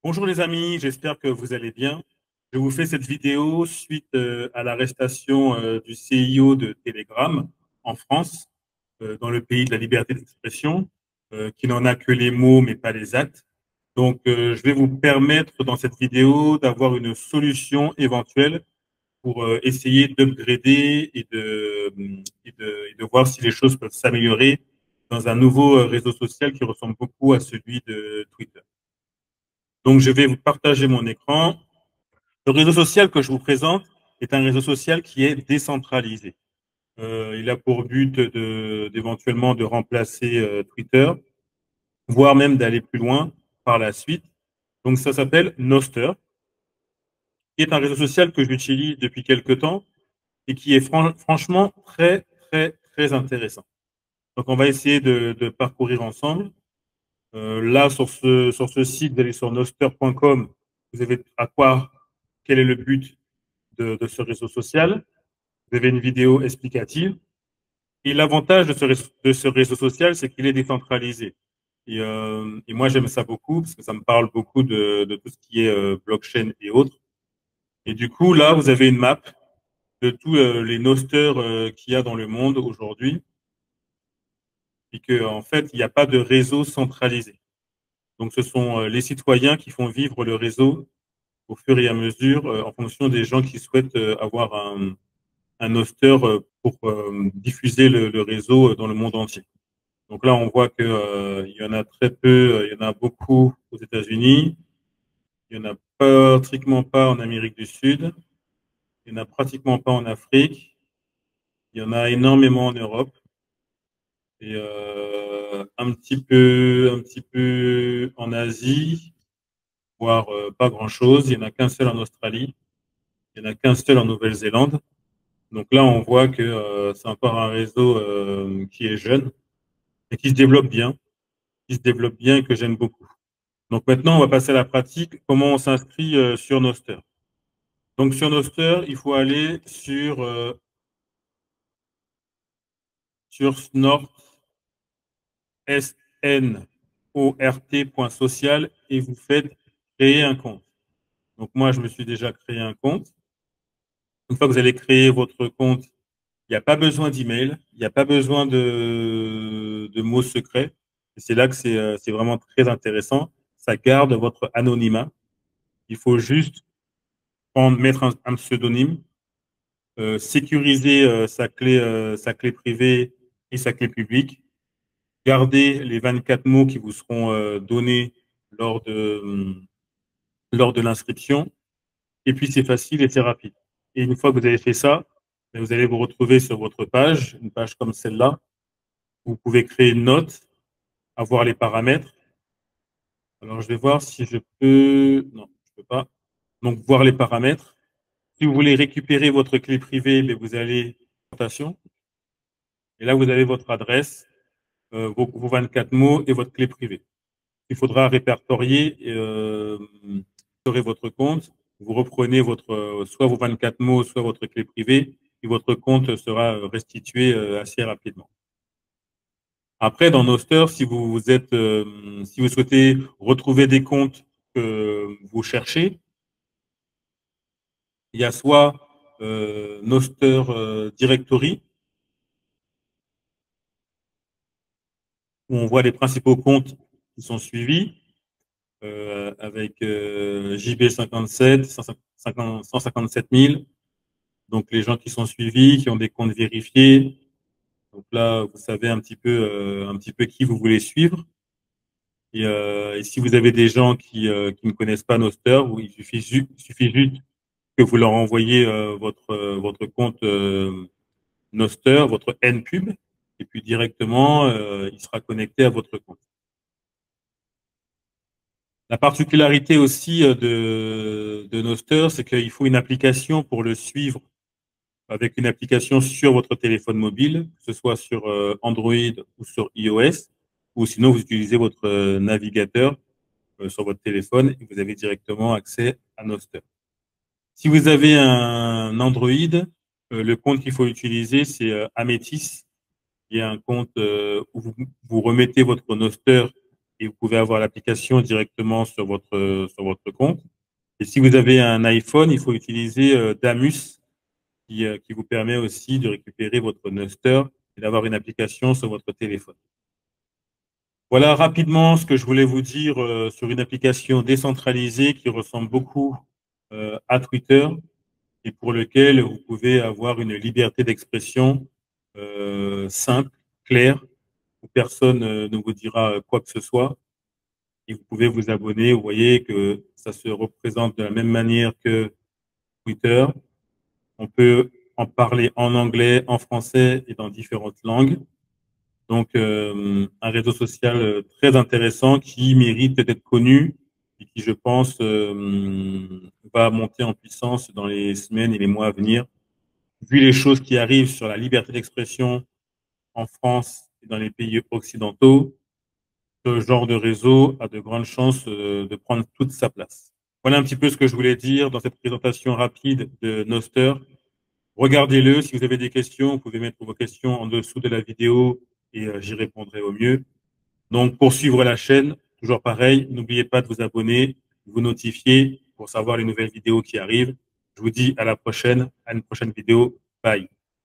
Bonjour les amis, j'espère que vous allez bien. Je vous fais cette vidéo suite à l'arrestation du CIO de Telegram en France, dans le pays de la liberté d'expression, qui n'en a que les mots mais pas les actes. Donc, je vais vous permettre dans cette vidéo d'avoir une solution éventuelle pour essayer d'upgrader et de voir si les choses peuvent s'améliorer dans un nouveau réseau social qui ressemble beaucoup à celui de Twitter. Donc, je vais vous partager mon écran. Le réseau social que je vous présente est un réseau social qui est décentralisé. Il a pour but d'éventuellement de remplacer Twitter, voire même d'aller plus loin par la suite. Donc, ça s'appelle Nostr, qui est un réseau social que j'utilise depuis quelques temps et qui est franchement très, très, très intéressant. Donc, on va essayer de parcourir ensemble. Là, sur ce site, vous allez sur nostr.com, vous avez quel est le but de ce réseau social. Vous avez une vidéo explicative. Et l'avantage de ce réseau social, c'est qu'il est décentralisé. Et moi, j'aime ça beaucoup parce que ça me parle beaucoup de tout ce qui est blockchain et autres. Et du coup, là, vous avez une map de tous les nosters qu'il y a dans le monde aujourd'hui. Et que, en fait, il n'y a pas de réseau centralisé. Donc, ce sont les citoyens qui font vivre le réseau au fur et à mesure en fonction des gens qui souhaitent avoir un hoster pour diffuser le réseau dans le monde entier. Donc là, on voit que il y en a très peu, il y en a beaucoup aux États-Unis, il y en a pratiquement pas en Amérique du Sud, il y en a pratiquement pas en Afrique, il y en a énormément en Europe et un petit peu en Asie, voire pas grand-chose. Il y en a qu'un seul en Australie, il y en a qu'un seul en Nouvelle-Zélande. Donc là, on voit que c'est encore un réseau qui est jeune et qui se développe bien, et que j'aime beaucoup. Donc maintenant, on va passer à la pratique. Comment on s'inscrit sur Noster? Donc sur Noster, il faut aller sur snort, snort.social et vous faites créer un compte. Donc moi, je me suis déjà créé un compte. Une fois que vous allez créer votre compte, il n'y a pas besoin d'email, il n'y a pas besoin de mots secrets. Et c'est là que c'est vraiment très intéressant. Ça garde votre anonymat. Il faut juste mettre un pseudonyme, sécuriser sa clé privée et sa clé publique, garder les 24 mots qui vous seront donnés lors de l'inscription. Et puis, c'est facile et c'est rapide. Et une fois que vous avez fait ça, vous allez vous retrouver sur votre page, une page comme celle-là. Vous pouvez créer une note, avoir les paramètres. Alors, je vais voir si je peux. Non, je ne peux pas. Donc, voir les paramètres. Si vous voulez récupérer votre clé privée, vous allez présentation. Et là, vous avez votre adresse, vos 24 mots et votre clé privée. Il faudra répertorier votre compte. Vous reprenez soit vos 24 mots, soit votre clé privée, et votre compte sera restitué assez rapidement. Après, dans Noster, si vous souhaitez retrouver des comptes que vous cherchez, il y a soit Noster Directory, où on voit les principaux comptes qui sont suivis, avec JB57, 157 000. Donc, les gens qui sont suivis, qui ont des comptes vérifiés. Donc là, vous savez un petit peu qui vous voulez suivre. Et si vous avez des gens qui ne connaissent pas Noster, il suffit juste que vous leur envoyez votre compte Noster, votre NPub, et puis directement, il sera connecté à votre compte. La particularité aussi de Noster, c'est qu'il faut une application pour le suivre, avec une application sur votre téléphone mobile, que ce soit sur Android ou sur iOS, ou sinon vous utilisez votre navigateur sur votre téléphone et vous avez directement accès à Noster. Si vous avez un Android, le compte qu'il faut utiliser, c'est Ametis. Il y a un compte où vous remettez votre Noster et vous pouvez avoir l'application directement sur votre compte. Et si vous avez un iPhone, il faut utiliser Damus qui vous permet aussi de récupérer votre Noster et d'avoir une application sur votre téléphone. Voilà rapidement ce que je voulais vous dire sur une application décentralisée qui ressemble beaucoup à Twitter et pour lequel vous pouvez avoir une liberté d'expression simple, claire, où personne ne vous dira quoi que ce soit. Et vous pouvez vous abonner. Vous voyez que ça se représente de la même manière que Twitter. On peut en parler en anglais, en français et dans différentes langues. Donc, un réseau social très intéressant qui mérite d'être connu et qui, je pense, va monter en puissance dans les semaines et les mois à venir. Vu les choses qui arrivent sur la liberté d'expression en France et dans les pays occidentaux, ce genre de réseau a de grandes chances de prendre toute sa place. Voilà un petit peu ce que je voulais dire dans cette présentation rapide de Noster. Regardez-le. Si vous avez des questions, vous pouvez mettre vos questions en dessous de la vidéo et j'y répondrai au mieux. Donc, pour suivre la chaîne, toujours pareil, n'oubliez pas de vous abonner, de vous notifier pour savoir les nouvelles vidéos qui arrivent. Je vous dis à la prochaine, à une prochaine vidéo. Bye.